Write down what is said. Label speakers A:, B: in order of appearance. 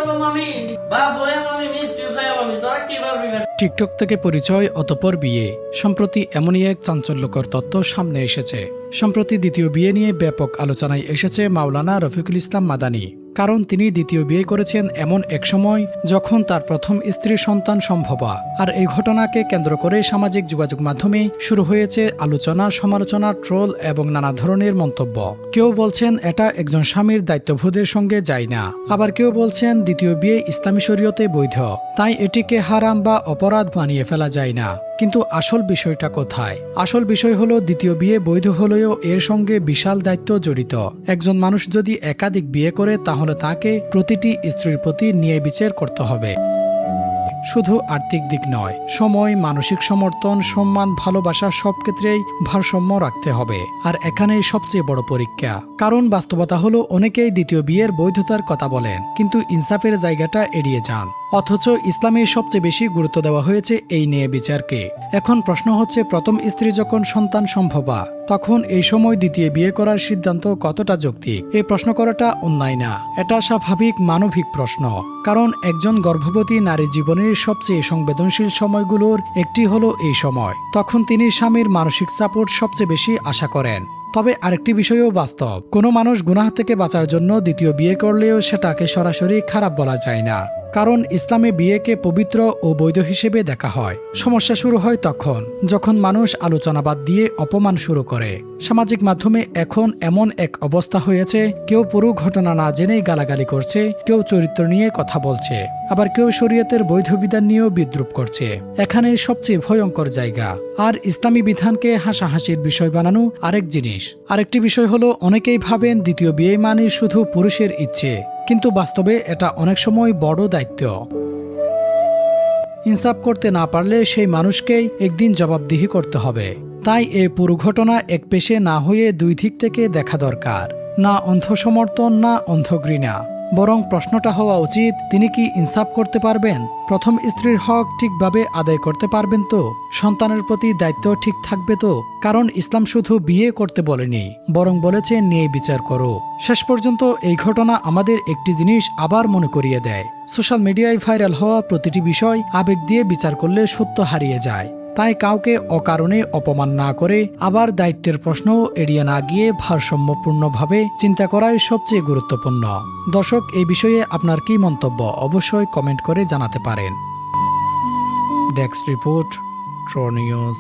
A: করবো মামি, বাপ হয়ে মামি, মিষ্টি খাই মামি, তোরা কি পারবি না।
B: টিকটক থেকে পরিচয়, অতঃপর বিয়ে। সম্প্রতি এমনই এক চাঞ্চল্যকর তথ্য সামনে এসেছে। সম্প্রতি দ্বিতীয় বিয়ে নিয়ে ব্যাপক আলোচনায় এসেছে মাওলানা রফিকুল ইসলাম মাদানী। কারণ তিনি দ্বিতীয় বিয়ে করেছেন এমন এক সময় যখন তার প্রথম স্ত্রীর সন্তান সম্ভবা। আর এই ঘটনাকে কেন্দ্র করে সামাজিক যোগাযোগ মাধ্যমে শুরু হয়েছে আলোচনা, সমালোচনা, ট্রোল এবং নানা ধরনের মন্তব্য। কেউ বলছেন এটা একজন স্বামীর দায়িত্ববোধের সঙ্গে যায় না, আবার কেউ বলছেন দ্বিতীয় বিয়ে ইসলামী শরীয়তে বৈধ, তাই এটিকে হারাম বা অপরাধ বানিয়ে ফেলা যায় না। কিন্তু আসল বিষয়টা কোথায়? আসল বিষয় হলো দ্বিতীয় বিয়ে বৈধ হলেও এর সঙ্গে বিশাল দায়িত্ব জড়িত। একজন মানুষ যদি একাধিক বিয়ে করে তাহলে তাকে প্রতিটি স্ত্রীর প্রতি ন্যায় বিচার করতে হবে। শুধু আর্থিক দিক নয়, সময়, মানসিক সমর্থন, সম্মান, ভালোবাসা সব ক্ষেত্রেই ভারসাম্য রাখতে হবে। আর এখানেই সবচেয়ে বড় পরীক্ষা। কারণ বাস্তবতা হলো অনেকেই দ্বিতীয় বিয়ের বৈধতার কথা বলেন কিন্তু ইনসাফের জায়গাটা এড়িয়ে যান। অথচ ইসলামে সবচেয়ে বেশি গুরুত্ব দেওয়া হয়েছে এই নিয়ে বিচারকে। এখন প্রশ্ন হচ্ছে, প্রথম স্ত্রী যখন সন্তান সম্ভবা তখন এই সময় দ্বিতীয় বিয়ে করার সিদ্ধান্ত কতটা যৌক্তিক? এই প্রশ্ন করাটা অন্যায় না, এটা স্বাভাবিক মানবিক প্রশ্ন। কারণ একজন গর্ভবতী নারীর জীবনের সবচেয়ে সংবেদনশীল সময়গুলোর একটি হলো এই সময়। তখন তিনি স্বামীর মানসিক সাপোর্ট সবচেয়ে বেশি আশা করেন। তবে আরেকটি বিষয়ও বাস্তব, কোনো মানুষ গুনাহ থেকে বাঁচার জন্য দ্বিতীয় বিয়ে করলেও সেটাকে সরাসরি খারাপ বলা যায় না। কারণ ইসলামে বিয়েকে পবিত্র ও বৈধ হিসেবে দেখা হয়। সমস্যা শুরু হয় তখন যখন মানুষ আলোচনা বাদ দিয়ে অপমান শুরু করে। সামাজিক মাধ্যমে এখন এমন এক অবস্থা হয়েছে, কেউ পুরো ঘটনা না জেনেই গালাগালি করছে, কেউ চরিত্র নিয়ে কথা বলছে, আবার কেউ শরীয়তের বৈধ বিধান নিয়েও বিদ্রুপ করছে। এখানে সবচেয়ে ভয়ঙ্কর জায়গা। আর ইসলামী বিধানকে হাসাহাসির বিষয় বানানো আরেক জিনিস। আরেকটি বিষয় হলো, অনেকেই ভাবেন দ্বিতীয় বিয়ে মানে শুধু পুরুষের ইচ্ছে, কিন্তু বাস্তবে এটা অনেক সময় বড় দায়িত্ব। ইনসাফ করতে না পারলে সেই মানুষকেই একদিন জবাবদিহি করতে হবে। তাই এই পুরো ঘটনা এক পেশে না হয়ে দুই দিক থেকে দেখা দরকার। না অন্ধ সমর্থন, না অন্ধ ঘৃণা, বরং প্রশ্নটা হওয়া উচিত, তিনি কি ইনসাফ করতে পারবেন? প্রথম স্ত্রীর হক ঠিকভাবে আদায় করতে পারবেন তো? সন্তানের প্রতি দায়িত্ব ঠিক থাকবে তো? কারণ ইসলাম শুধু বিয়ে করতে বলেনি, বরং বলেছে ন্যায় বিচার করো। শেষ পর্যন্ত এই ঘটনা আমাদের একটি জিনিস আবার মনে করিয়ে দেয়, সোশ্যাল মিডিয়ায় ভাইরাল হওয়া প্রতিটি বিষয় আবেগ দিয়ে বিচার করলে সত্য হারিয়ে যায়। তাই কাউকে অকারণে অপমান না করে আবার দায়িত্বের প্রশ্ন এড়িয়ে না গিয়ে ভারসাম্যপূর্ণভাবে চিন্তা করাই সবচেয়ে গুরুত্বপূর্ণ। দর্শক, এই বিষয়ে আপনার কি মন্তব্য অবশ্যই কমেন্ট করে জানাতে পারেন। Desk report, ট্রো news.